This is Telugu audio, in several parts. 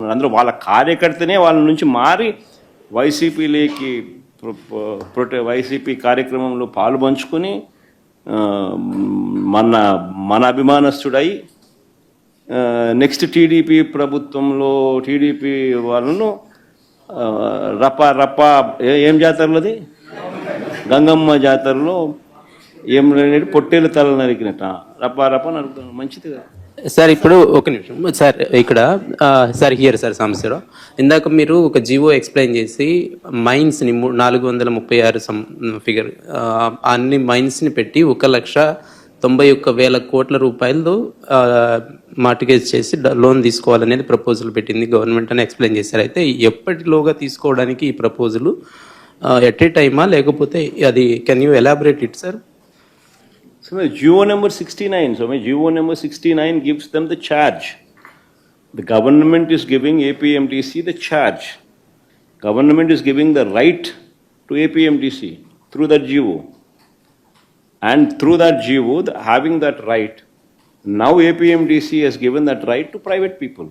ఉన్నారు. అందులో వాళ్ళ కార్యకర్తనే వాళ్ళ నుంచి మారి వైసీపీలోకి వైసీపీ కార్యక్రమంలో పాలు పంచుకొని మన అభిమానస్తుడై నెక్స్ట్ టీడీపీ ప్రభుత్వంలో టీడీపీ వాళ్ళను రప్ప ఏం జాతరలోది గంగమ్మ జాతరలో ఏం పొట్టేలు తల నరికినట్ట రప్ప నరుకుతాను. మంచిది కదా సార్. ఇప్పుడు ఒక నిమిషం సార్, ఇక్కడ సార్ హియర్ సార్ సమస్యలో ఇందాక మీరు ఒక జీవో ఎక్స్ప్లెయిన్ చేసి మైన్స్ని 436 ఫిగర్ అన్ని మైన్స్ని పెట్టి 1,91,000 కోట్ల రూపాయలు మార్టిగేజ్ చేసి లోన్ తీసుకోవాలనేది ప్రపోజల్ పెట్టింది గవర్నమెంట్ అని ఎక్స్ప్లెయిన్ చేశారు. అయితే ఎప్పటిలోగా తీసుకోవడానికి ఈ ప్రపోజల్ ఎట్ ఏ టైమా లేకపోతే అది can you elaborate it sir? So GO number 69. So GO number 69 gives them the charge. The government is giving APMTC the charge. Government is giving the right to APMTC through that GO. And through that GO, having that right, now APMTC has given that right to private people.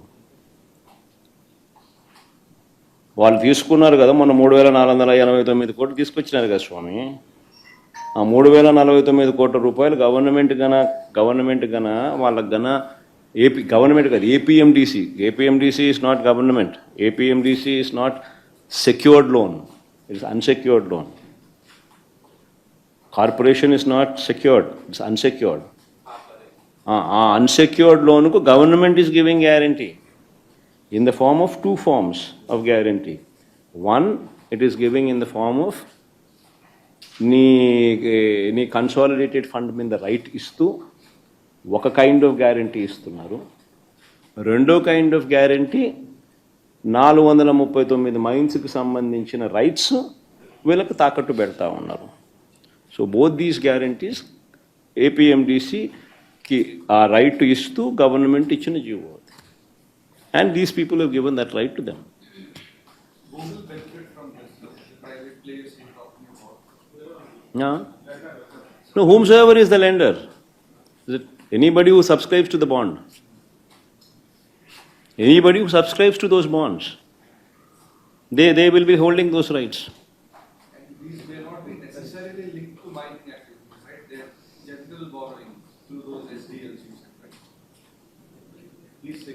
వాళ్ళు తీసుకున్నారు కదా మన 3,489 కోట్లు తీసుకొచ్చినారు కదా స్వామి. ఆ 3,049 కోట్ల రూపాయలు గవర్నమెంట్ గన వాళ్ళకి గన గవర్నమెంట్ కాదు APMDC is not government. APMDC is not secured loan, it's unsecured loan. Corporation is not secured, it's unsecured. ఆ అన్సెక్యూర్డ్ లోన్కు government is giving guarantee in the form of two forms of guarantee. One, it is giving in the form of నీ కన్సాలిడేటెడ్ ఫండ్ మీద రైట్ ఇస్తూ ఒక కైండ్ ఆఫ్ గ్యారంటీ ఇస్తున్నారు. రెండో కైండ్ ఆఫ్ గ్యారంటీ 439 మైన్స్కి సంబంధించిన రైట్స్ వీళ్ళకి తాకట్టు పెడతా ఉన్నారు. సో బోత్ దీస్ గ్యారంటీస్ ఏపీఎండిసికి ఆ రైట్ ఇస్తూ గవర్నమెంట్ ఇచ్చిన GO. And these people have given that right to them. Who will benefit from this? The private players you're talking about? Yeah. No, whomsoever is the lender. Is it anybody who subscribes to the bond? Anybody who subscribes to those bonds, they will be holding those rights. And these may not be necessarily linked to mining activities, right? They're general borrowing through those SDLs you said, right? Please say.